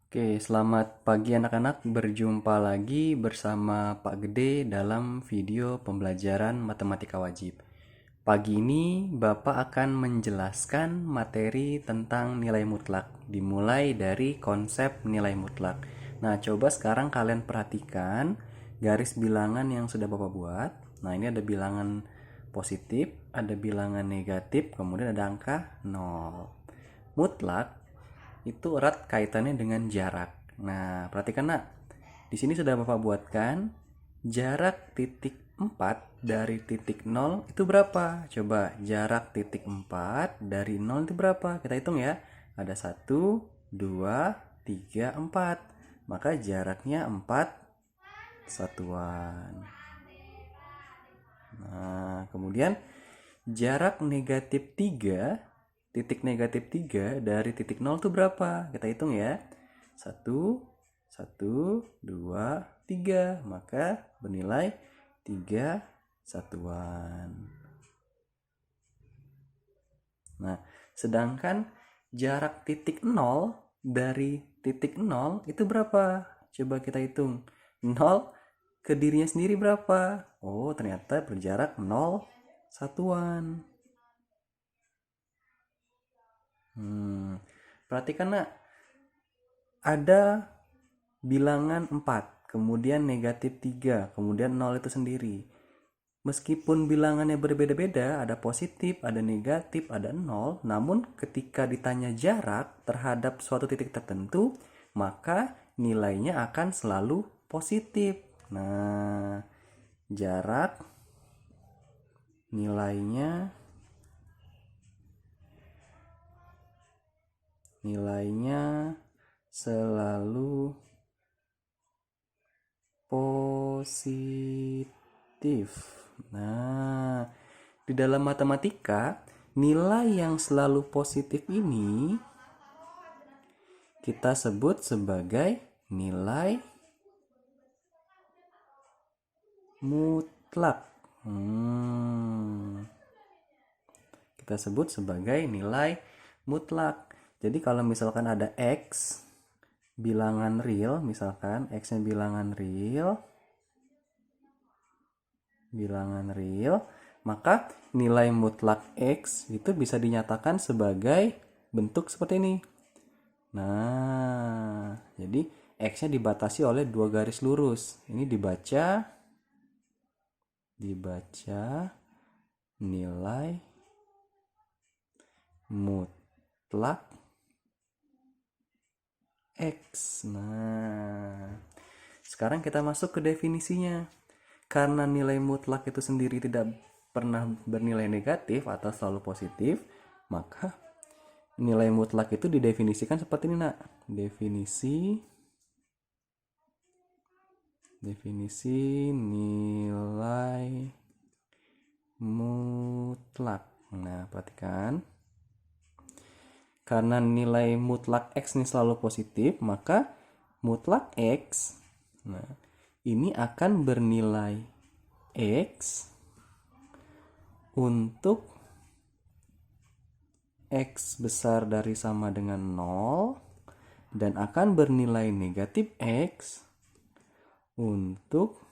Oke, selamat pagi anak-anak. Berjumpa lagi bersama Pak Gede dalam video pembelajaran matematika wajib. Pagi ini Bapak akan menjelaskan materi tentang nilai mutlak, dimulai dari konsep nilai mutlak. Nah, coba sekarang kalian perhatikan garis bilangan yang sudah Bapak buat. Nah, ini ada bilangan positif, ada bilangan negatif, kemudian ada angka 0. Mutlak itu erat kaitannya dengan jarak. Nah, perhatikan nak. Di sini sudah Bapak buatkan jarak titik 4 dari titik 0 itu berapa? Coba jarak titik 4 dari 0 itu berapa? Kita hitung ya. Ada 1, 2, 3, 4. Maka jaraknya 4 satuan. Nah, kemudian jarak negatif 3, titik negatif 3 dari titik 0 itu berapa? Kita hitung ya. 1, 1, 2, 3. Maka bernilai 3 satuan. Nah, sedangkan jarak titik 0 dari titik 0 itu berapa? Coba kita hitung. 0 ke dirinya sendiri berapa? Oh, ternyata berjarak 0 satuan. Perhatikan nak, ada bilangan 4, kemudian negatif 3, kemudian 0 itu sendiri. Meskipun bilangannya berbeda-beda, ada positif, ada negatif, ada 0, namun ketika ditanya jarak terhadap suatu titik tertentu, maka nilainya akan selalu positif. Nah, jarak nilainya selalu positif. Nah, di dalam matematika, nilai yang selalu positif ini kita sebut sebagai nilai mutlak. Kita sebut sebagai nilai mutlak. Jadi kalau misalkan ada X bilangan real, misalkan X-nya bilangan real, maka nilai mutlak X itu bisa dinyatakan sebagai bentuk seperti ini. Nah, jadi X-nya dibatasi oleh dua garis lurus. Ini dibaca nilai mutlak X. Nah, sekarang kita masuk ke definisinya. Karena nilai mutlak itu sendiri tidak pernah bernilai negatif atau selalu positif, maka nilai mutlak itu didefinisikan seperti ini nak. Definisi nilai mutlak. Nah, perhatikan. Karena nilai mutlak X ini selalu positif, maka mutlak X, nah, ini akan bernilai X untuk X besar dari sama dengan 0 dan akan bernilai negatif X untuk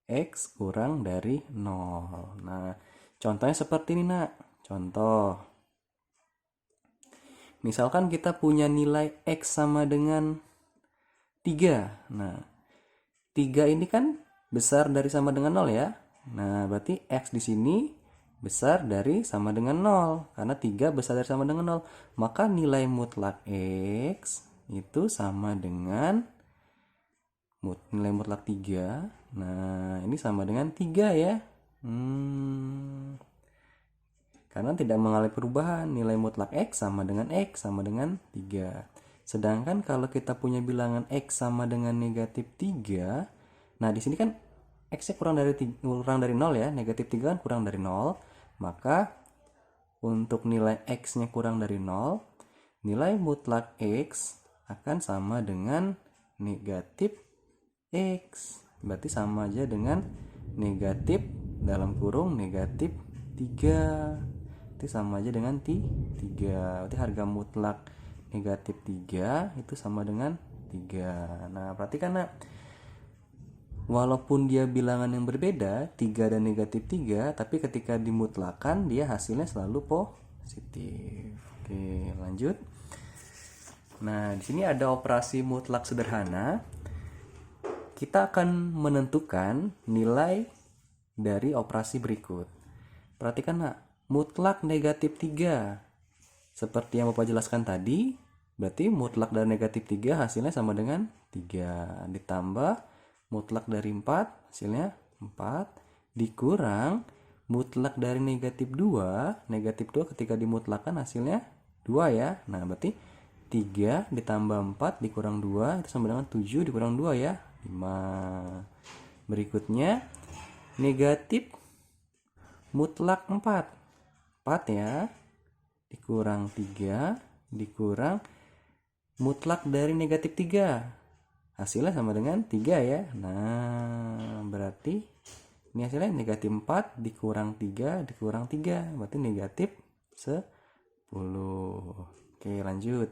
X kurang dari 0. Nah, contohnya seperti ini nak. Contoh, misalkan kita punya nilai X sama dengan 3. Nah, 3 ini kan besar dari sama dengan 0 ya. Nah, berarti X di sini besar dari sama dengan 0. Karena 3 besar dari sama dengan 0. Maka nilai mutlak X itu sama dengan nilai mutlak 3. Nah, ini sama dengan 3 ya. Karena tidak mengalami perubahan, nilai mutlak X sama dengan 3. Sedangkan kalau kita punya bilangan X sama dengan negatif 3, nah di sini kan X-nya kurang dari 0 ya, negatif 3 kan kurang dari 0, maka untuk nilai X-nya kurang dari 0, nilai mutlak X akan sama dengan negatif X. Berarti sama aja dengan negatif dalam kurung negatif 3. Itu sama aja dengan 3. Berarti harga mutlak negatif 3 itu sama dengan 3. Nah, perhatikan nak, walaupun dia bilangan yang berbeda, 3 dan negatif 3, tapi ketika dimutlakan dia hasilnya selalu positif. Oke, lanjut. Nah, di sini ada operasi mutlak sederhana. Kita akan menentukan nilai dari operasi berikut. Perhatikan nak, mutlak negatif 3. Seperti yang Bapak jelaskan tadi, berarti mutlak dari negatif 3 hasilnya sama dengan 3. Ditambah mutlak dari 4 hasilnya 4. Dikurang mutlak dari negatif 2. Negatif 2 ketika dimutlakan hasilnya 2 ya. Nah, berarti 3 ditambah 4 dikurang 2 itu sama dengan 7 dikurang 2 ya. 5. Berikutnya negatif mutlak 4. 4 ya. Dikurang 3 dikurang mutlak dari negatif 3. Hasilnya sama dengan 3 ya. Nah, berarti ini hasilnya negatif 4 dikurang 3 dikurang 3. Berarti negatif 10. Oke, lanjut.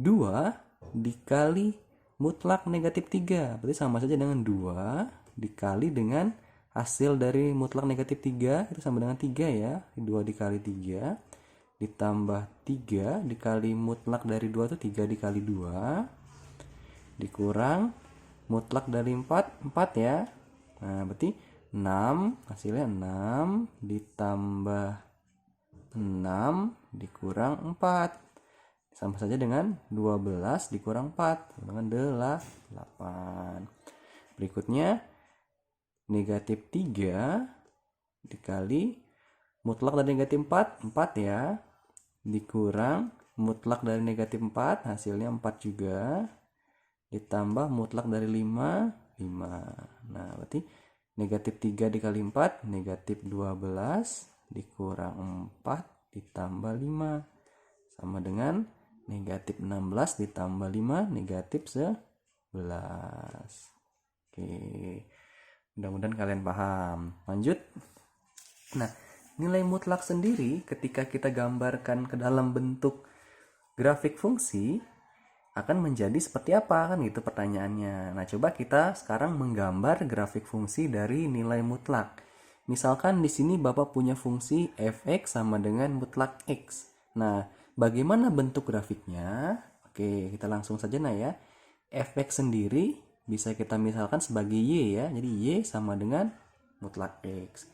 2 dikali mutlak negatif 3. Berarti sama saja dengan 2 dikali dengan hasil dari mutlak negatif 3. Itu sama dengan 3 ya. 2 dikali 3 ditambah 3 dikali mutlak dari 2 itu 3 dikali 2 dikurang mutlak dari 4 ya. Nah, berarti 6 hasilnya 6 ditambah 6 dikurang 4 sama saja dengan 12 dikurang 4 dengan 8. Berikutnya negatif 3 dikali mutlak dari negatif 4 ya, dikurang mutlak dari negatif 4 hasilnya 4 juga, ditambah mutlak dari 5 5. Nah, berarti negatif 3 dikali 4 negatif 12 dikurang 4 ditambah 5 sama dengan negatif 16 ditambah 5 negatif 11. Oke, mudah-mudahan kalian paham. Lanjut. Nah, nilai mutlak sendiri ketika kita gambarkan ke dalam bentuk grafik fungsi akan menjadi seperti apa, kan gitu pertanyaannya. Nah, coba kita sekarang menggambar grafik fungsi dari nilai mutlak. Misalkan di sini Bapak punya fungsi fx sama dengan mutlak x. Nah, bagaimana bentuk grafiknya? Oke, kita langsung saja ya. Fx sendiri bisa kita misalkan sebagai y ya. Jadi y sama dengan mutlak x.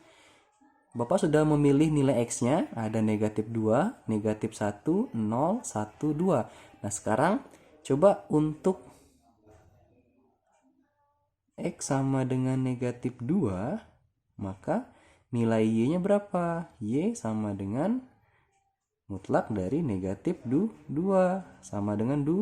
Bapak sudah memilih nilai x-nya, ada negatif 2, negatif 1, 0, 1, 2. Nah, sekarang coba untuk x sama dengan negatif 2, maka nilai y-nya berapa? Y sama dengan mutlak dari negatif 2, sama dengan 2.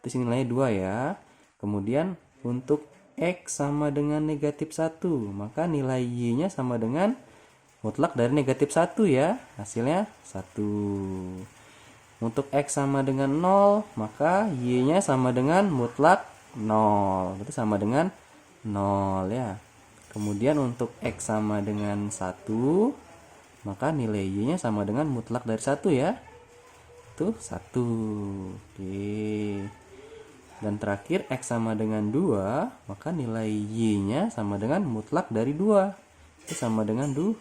Terus nilainya 2 ya. Kemudian untuk x sama dengan negatif 1, maka nilai y-nya sama dengan mutlak dari negatif 1 ya, hasilnya 1. Untuk x sama dengan 0, maka y-nya sama dengan mutlak 0, berarti sama dengan 0 ya. Kemudian untuk x sama dengan 1, maka nilai y-nya sama dengan mutlak dari 1 ya, itu 1. Oke. Dan terakhir x sama dengan 2, maka nilai y-nya sama dengan mutlak dari 2. Itu sama dengan 2.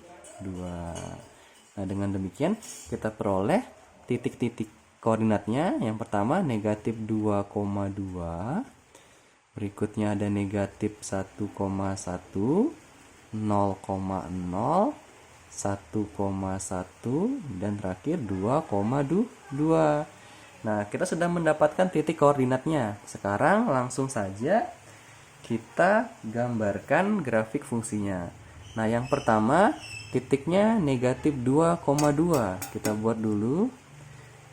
Nah, dengan demikian kita peroleh titik-titik koordinatnya. Yang pertama negatif 2,2. Berikutnya ada negatif 1,1, 0,0, 1,1, dan terakhir 2,2. Nah, kita sudah mendapatkan titik koordinatnya. Sekarang langsung saja kita gambarkan grafik fungsinya. Nah, yang pertama titiknya negatif 2,2. Kita buat dulu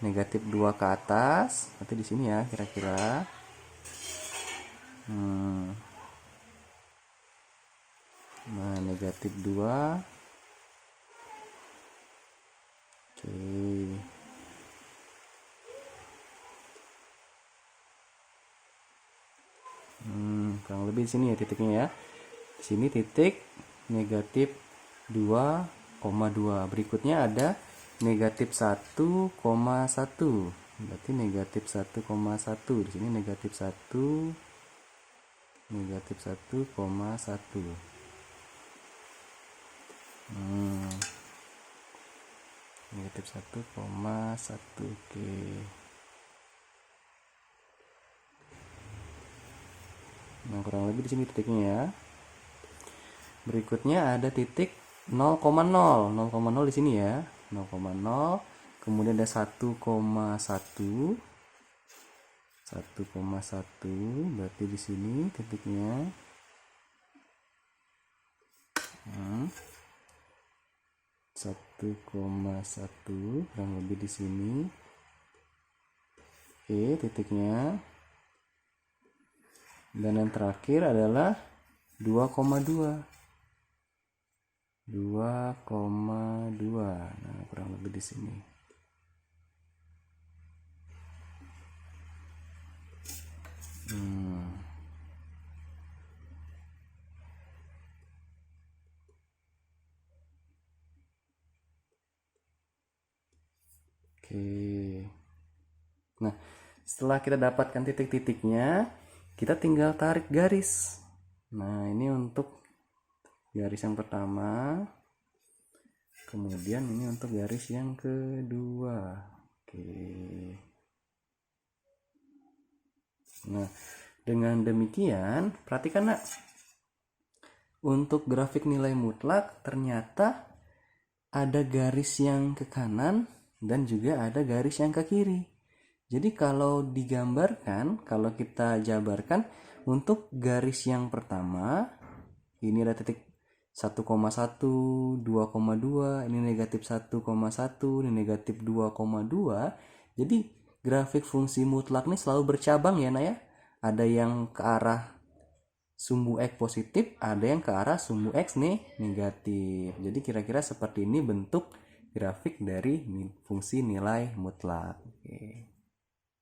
negatif 2 ke atas. Nanti di sini ya kira-kira. Nah, negatif 2. Oke. Kurang lebih di sini ya titiknya ya. Di sini titik negatif 2,2. Berikutnya ada negatif 1,1. Berarti negatif 1,1. Di sini negatif 1, negatif 1,1. Negatif 1,1. Oke. Nah, kurang lebih di sini titiknya ya. Berikutnya ada titik 0,0. 0,0 di sini ya. 0,0. Kemudian ada 1,1. 1,1 berarti di sini titiknya. 1,1 kurang lebih di sini. Oke, titiknya. Dan yang terakhir adalah 2,2. 2,2. Nah, kurang lebih di sini. Oke. Nah, setelah kita dapatkan titik-titiknya, kita tinggal tarik garis. Nah, ini untuk garis yang pertama. Kemudian ini untuk garis yang kedua. Oke. Nah, dengan demikian, perhatikan nak. Untuk grafik nilai mutlak ternyata ada garis yang ke kanan dan juga ada garis yang ke kiri. Jadi kalau digambarkan, kalau kita jabarkan, untuk garis yang pertama, ini ada titik 1,1, 2,2, ini negatif 1,1, ini negatif 2,2. Jadi grafik fungsi mutlak ini selalu bercabang ya, Nak ya. Ada yang ke arah sumbu X positif, ada yang ke arah sumbu X negatif. Jadi kira-kira seperti ini bentuk grafik dari fungsi nilai mutlak.